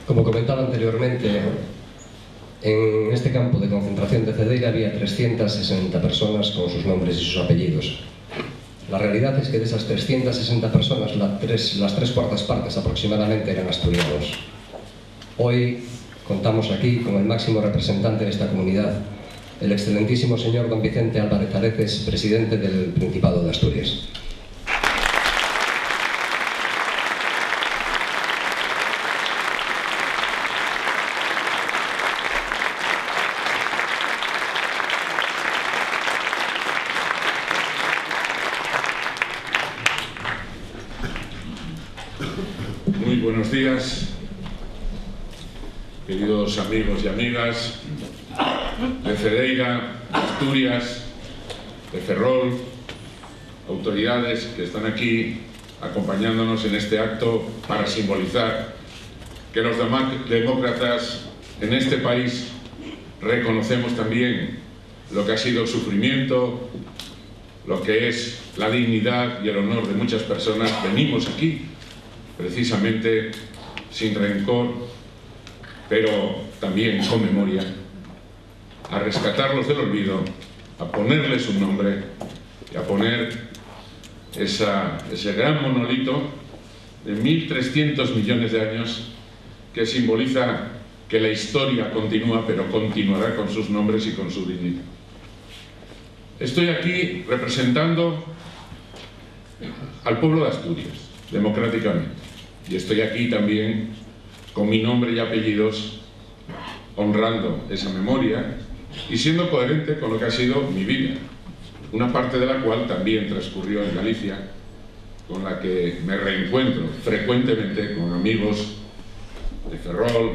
Como comentaba anteriormente, en este campo de concentración de Cedeira había 360 personas con sus nombres y sus apellidos. La realidad es que de esas 360 personas, las tres cuartas partes aproximadamente eran asturianos. Hoy contamos aquí con el máximo representante de esta comunidad, el excelentísimo señor don Vicente Álvarez Areces, presidente del Principado de Asturias. Muy buenos días, queridos amigos y amigas de Cedeira, de Asturias, de Ferrol, autoridades que están aquí acompañándonos en este acto para simbolizar que los demócratas en este país reconocemos también lo que ha sido el sufrimiento, lo que es la dignidad y el honor de muchas personas. Venimos aquí precisamente sin rencor, pero también con memoria, a rescatarlos del olvido, a ponerles un nombre y a poner ese gran monolito de 1.300 millones de años que simboliza que la historia continúa, pero continuará con sus nombres y con su dignidad. Estoy aquí representando al pueblo de Asturias, democráticamente, y estoy aquí también con mi nombre y apellidos, honrando esa memoria y siendo coherente con lo que ha sido mi vida, una parte de la cual también transcurrió en Galicia, con la que me reencuentro frecuentemente con amigos de Ferrol,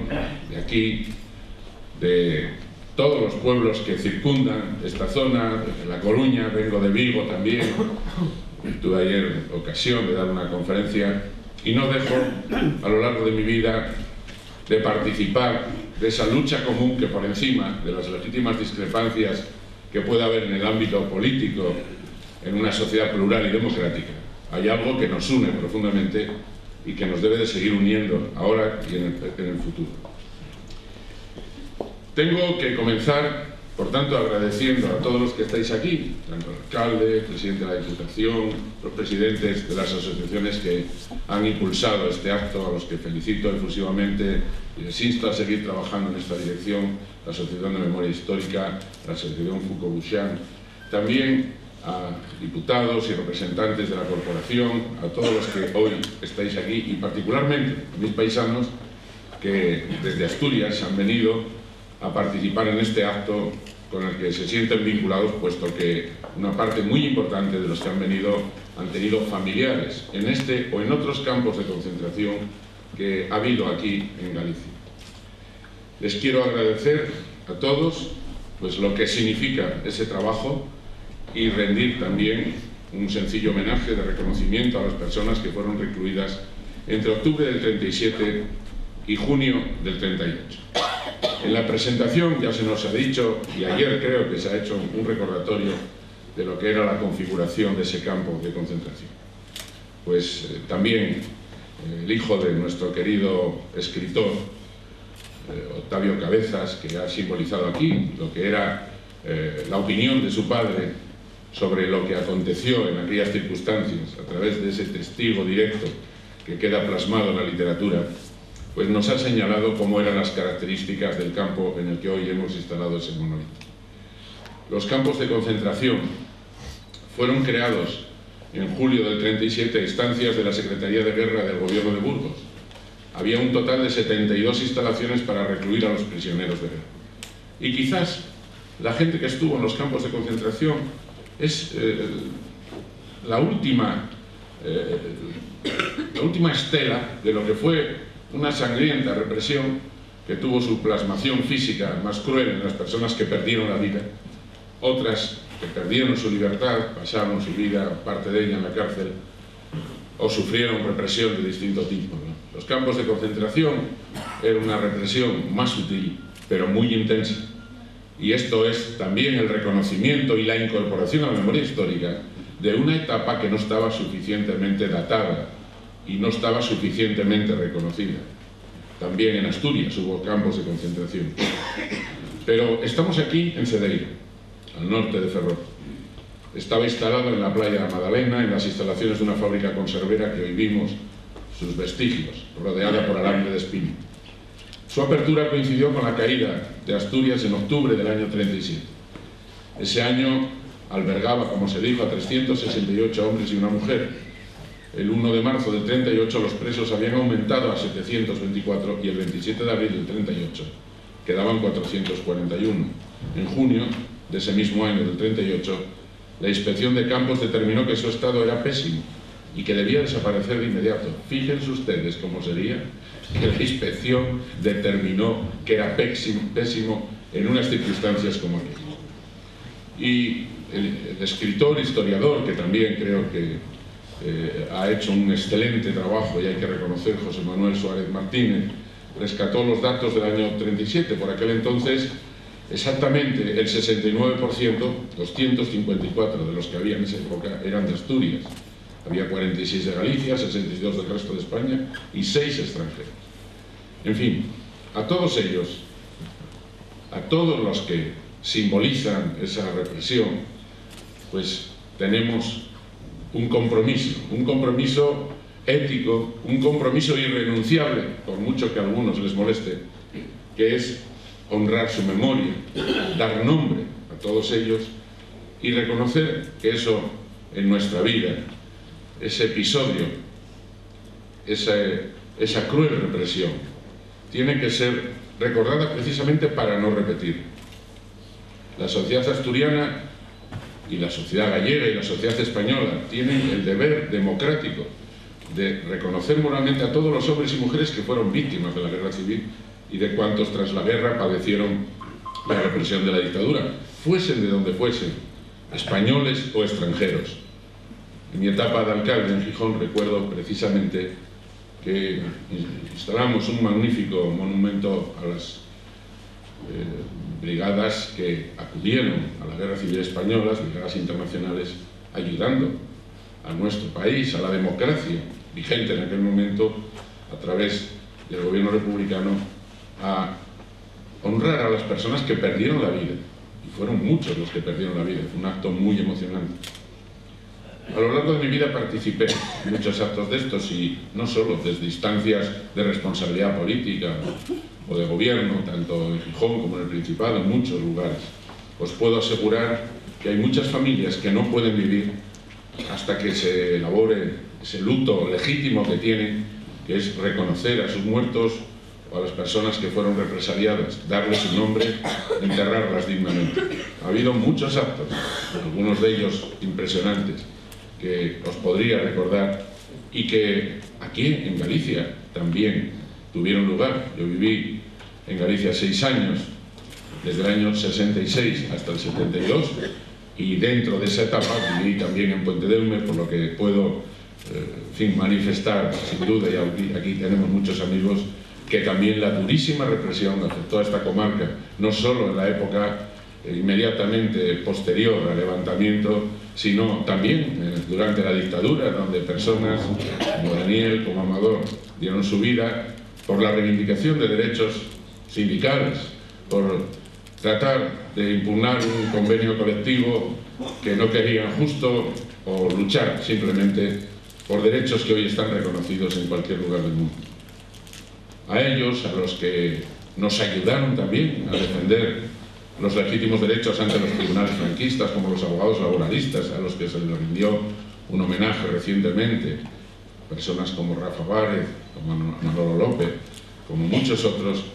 de aquí, de todos los pueblos que circundan esta zona, de La Coruña, vengo de Vigo también, tuve ayer ocasión de dar una conferencia y no dejo a lo largo de mi vida de participar de esa lucha común que, por encima de las legítimas discrepancias que pueda haber en el ámbito político en una sociedad plural y democrática, hay algo que nos une profundamente y que nos debe de seguir uniendo ahora y en el futuro. Tengo que comenzar, por tanto, agradeciendo a todos los que estáis aquí, tanto el alcalde, el presidente de la Diputación, los presidentes de las asociaciones que han impulsado este acto, a los que felicito efusivamente y les insto a seguir trabajando en esta dirección, la Asociación de Memoria Histórica, la Asociación Foucault-Bouchan, también a diputados y representantes de la corporación, a todos los que hoy estáis aquí y particularmente a mis paisanos que desde Asturias han venido a participar en este acto con el que se sienten vinculados, puesto que una parte muy importante de los que han venido han tenido familiares en este o en otros campos de concentración que ha habido aquí en Galicia. Les quiero agradecer a todos pues lo que significa ese trabajo y rendir también un sencillo homenaje de reconocimiento a las personas que fueron recluidas entre octubre del 37 y junio del 38. En la presentación ya se nos ha dicho, y ayer creo que se ha hecho un recordatorio de lo que era la configuración de ese campo de concentración. Pues también el hijo de nuestro querido escritor, Octavio Cabezas, que ha simbolizado aquí lo que era la opinión de su padre sobre lo que aconteció en aquellas circunstancias, a través de ese testigo directo que queda plasmado en la literatura, pues nos ha señalado cómo eran las características del campo en el que hoy hemos instalado ese monolito. Los campos de concentración fueron creados en julio del 37 a instancias de la Secretaría de Guerra del Gobierno de Burgos. Había un total de 72 instalaciones para recluir a los prisioneros de guerra. Y quizás la gente que estuvo en los campos de concentración es la última estela de lo que fue una sangrienta represión que tuvo su plasmación física más cruel en las personas que perdieron la vida, otras que perdieron su libertad, pasaron su vida, parte de ella en la cárcel, o sufrieron represión de distinto tipo, ¿no? Los campos de concentración eran una represión más sutil, pero muy intensa. Y esto es también el reconocimiento y la incorporación a la memoria histórica de una etapa que no estaba suficientemente datada y no estaba suficientemente reconocida. también en Asturias hubo campos de concentración. Pero estamos aquí en Cedeira, al norte de Ferrol. Estaba instalado en la playa de Madalena, en las instalaciones de una fábrica conservera que hoy vimos sus vestigios, rodeada por alambre de espino. Su apertura coincidió con la caída de Asturias en octubre del año 37. Ese año albergaba, como se dijo, a 368 hombres y una mujer. El 1 de marzo del 38 los presos habían aumentado a 724 y el 27 de abril del 38 quedaban 441. En junio de ese mismo año del 38, la inspección de campos determinó que su estado era pésimo y que debía desaparecer de inmediato. Fíjense ustedes cómo sería que la inspección determinó que era pésimo en unas circunstancias como aquellas. Y el escritor, historiador, que también creo que ha hecho un excelente trabajo y hay que reconocer, José Manuel Suárez Martínez, rescató los datos del año 37. Por aquel entonces, exactamente el 69%, 254 de los que había en esa época, eran de Asturias. Había 46 de Galicia, 62 del resto de España y 6 extranjeros. En fin, a todos ellos, a todos los que simbolizan esa represión, pues tenemos un compromiso ético, un compromiso irrenunciable, por mucho que a algunos les moleste, que es honrar su memoria, dar nombre a todos ellos y reconocer que eso en nuestra vida, ese episodio, esa cruel represión, tiene que ser recordada precisamente para no repetir. La sociedad asturiana y la sociedad gallega y la sociedad española tienen el deber democrático de reconocer moralmente a todos los hombres y mujeres que fueron víctimas de la guerra civil y de cuantos tras la guerra padecieron la represión de la dictadura, fuesen de donde fuesen, españoles o extranjeros. En mi etapa de alcalde en Gijón recuerdo precisamente que instalamos un magnífico monumento a las brigadas que acudieron a la guerra civil española, las brigadas internacionales, ayudando a nuestro país, a la democracia vigente en aquel momento, a través del gobierno republicano, a honrar a las personas que perdieron la vida. Y fueron muchos los que perdieron la vida, fue un acto muy emocionante. A lo largo de mi vida participé en muchos actos de estos y no solo desde instancias de responsabilidad política o de gobierno, tanto en Gijón como en el Principado, en muchos lugares. Os puedo asegurar que hay muchas familias que no pueden vivir hasta que se elabore ese luto legítimo que tienen, que es reconocer a sus muertos o a las personas que fueron represaliadas, darles su nombre, enterrarlas dignamente. Ha habido muchos actos, algunos de ellos impresionantes, que os podría recordar y que aquí en Galicia también tuvieron lugar. Yo viví en Galicia 6 años, desde el año 66 hasta el 72, y dentro de esa etapa viví también en Puentedeume, por lo que puedo manifestar sin duda, y aquí tenemos muchos amigos, que también la durísima represión afectó a esta comarca, no solo en la época inmediatamente posterior al levantamiento, sino también durante la dictadura, donde personas como Daniel, como Amador, dieron su vida por la reivindicación de derechos sindicales, por tratar de impugnar un convenio colectivo que no querían justo, o luchar simplemente por derechos que hoy están reconocidos en cualquier lugar del mundo. A ellos, a los que nos ayudaron también a defender los legítimos derechos ante los tribunales franquistas, como los abogados laboralistas, a los que se les rindió un homenaje recientemente, personas como Rafa Várez, como Manolo López, como muchos otros,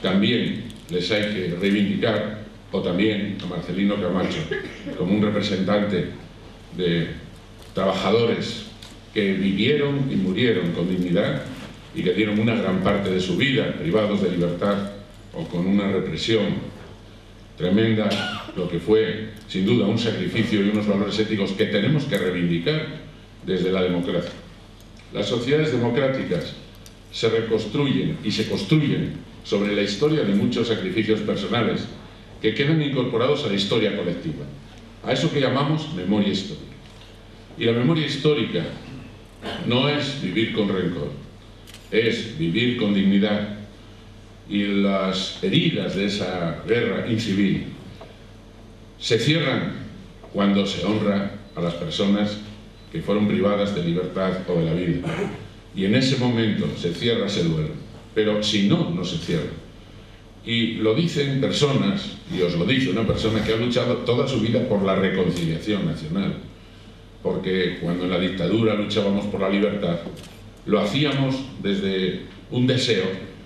también les hay que reivindicar, o también a Marcelino Camacho, como un representante de trabajadores que vivieron y murieron con dignidad y que dieron una gran parte de su vida privados de libertad o con una represión tremenda, lo que fue sin duda un sacrificio y unos valores éticos que tenemos que reivindicar desde la democracia. Las sociedades democráticas se reconstruyen y se construyen sobre la historia de muchos sacrificios personales que quedan incorporados a la historia colectiva, a eso que llamamos memoria histórica. Y la memoria histórica no es vivir con rencor, es vivir con dignidad, y las heridas de esa guerra incivil se cierran cuando se honra a las personas que fueron privadas de libertad o de la vida. Y en ese momento se cierra ese duelo. Pero si no, no se cierra. Y lo dicen personas, y os lo dice una persona que ha luchado toda su vida por la reconciliación nacional. Porque cuando en la dictadura luchábamos por la libertad, lo hacíamos desde un deseo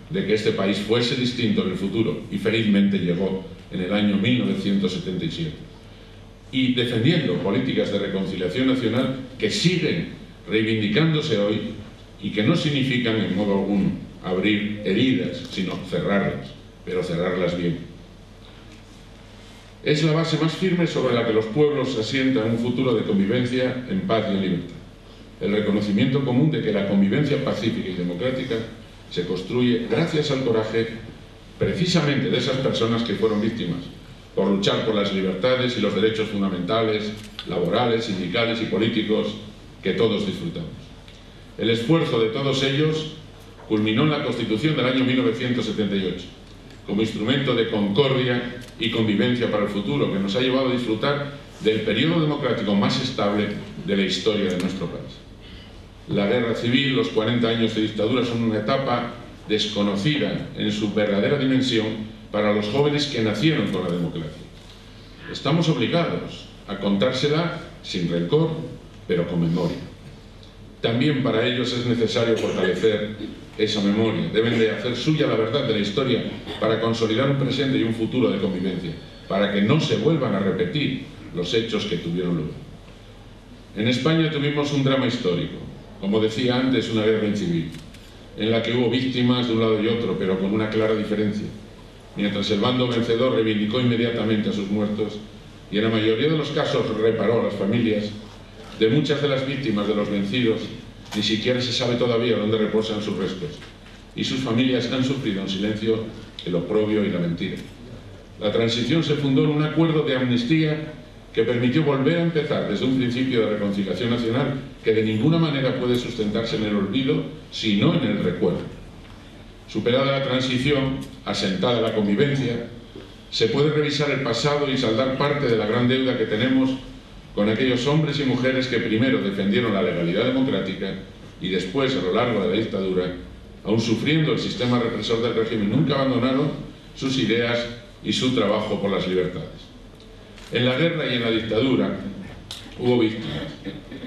de que este país fuese distinto en el futuro, y felizmente llegó en el año 1977. Y defendiendo políticas de reconciliación nacional que siguen reivindicándose hoy y que no significan en modo alguno abrir heridas, sino cerrarlas, pero cerrarlas bien. Es la base más firme sobre la que los pueblos asientan un futuro de convivencia en paz y en libertad. El reconocimiento común de que la convivencia pacífica y democrática se construye gracias al coraje precisamente de esas personas que fueron víctimas por luchar por las libertades y los derechos fundamentales, laborales, sindicales y políticos que todos disfrutamos. El esfuerzo de todos ellos culminó en la Constitución del año 1978, como instrumento de concordia y convivencia para el futuro, que nos ha llevado a disfrutar del periodo democrático más estable de la historia de nuestro país. La guerra civil, los 40 años de dictadura son una etapa desconocida en su verdadera dimensión para los jóvenes que nacieron con la democracia. Estamos obligados a contársela sin rencor, pero con memoria. También para ellos es necesario fortalecer esa memoria. Deben de hacer suya la verdad de la historia para consolidar un presente y un futuro de convivencia, para que no se vuelvan a repetir los hechos que tuvieron lugar. En España tuvimos un drama histórico, como decía antes, una guerra civil, en la que hubo víctimas de un lado y otro, pero con una clara diferencia. Mientras el bando vencedor reivindicó inmediatamente a sus muertos y en la mayoría de los casos reparó a las familias, de muchas de las víctimas de los vencidos ni siquiera se sabe todavía dónde reposan sus restos, y sus familias han sufrido en silencio el oprobio y la mentira. La transición se fundó en un acuerdo de amnistía que permitió volver a empezar desde un principio de reconciliación nacional que de ninguna manera puede sustentarse en el olvido, sino en el recuerdo. Superada la transición, asentada la convivencia, se puede revisar el pasado y saldar parte de la gran deuda que tenemos con aquellos hombres y mujeres que primero defendieron la legalidad democrática y después, a lo largo de la dictadura, aun sufriendo el sistema represor del régimen, nunca abandonaron sus ideas y su trabajo por las libertades. En la guerra y en la dictadura hubo víctimas,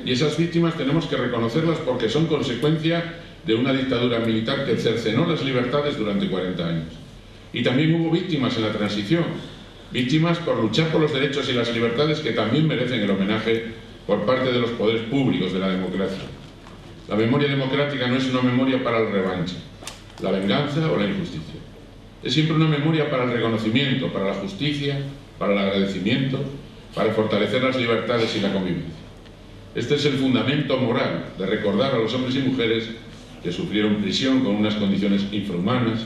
y esas víctimas tenemos que reconocerlas porque son consecuencia de una dictadura militar que cercenó las libertades durante 40 años. Y también hubo víctimas en la transición, víctimas por luchar por los derechos y las libertades que también merecen el homenaje por parte de los poderes públicos de la democracia. La memoria democrática no es una memoria para la revancha, la venganza o la injusticia. Es siempre una memoria para el reconocimiento, para la justicia, para el agradecimiento, para fortalecer las libertades y la convivencia. Este es el fundamento moral de recordar a los hombres y mujeres que sufrieron prisión con unas condiciones infrahumanas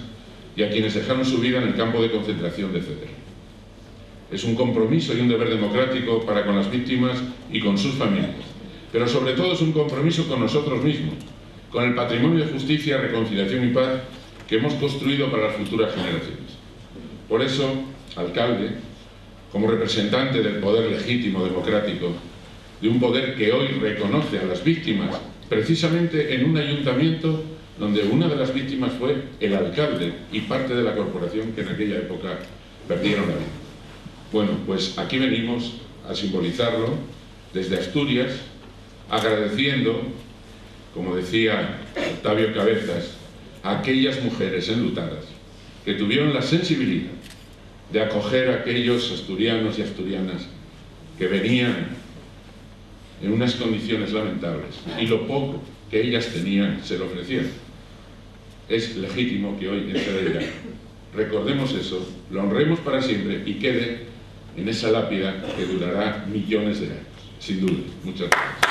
y a quienes dejaron su vida en el campo de concentración de Cedar. Es un compromiso y un deber democrático para con las víctimas y con sus familias, pero sobre todo es un compromiso con nosotros mismos, con el patrimonio de justicia, reconciliación y paz que hemos construido para las futuras generaciones. Por eso, alcalde, como representante del poder legítimo democrático, de un poder que hoy reconoce a las víctimas, precisamente en un ayuntamiento donde una de las víctimas fue el alcalde y parte de la corporación que en aquella época perdieron la vida. Bueno, pues aquí venimos a simbolizarlo desde Asturias, agradeciendo, como decía Octavio Cabezas, a aquellas mujeres enlutadas que tuvieron la sensibilidad de acoger a aquellos asturianos y asturianas que venían en unas condiciones lamentables y lo poco que ellas tenían se lo ofrecieron. Es legítimo que hoy en Cedar recordemos eso, lo honremos para siempre y quede en esa lápida que durará millones de años, sin duda. Muchas gracias.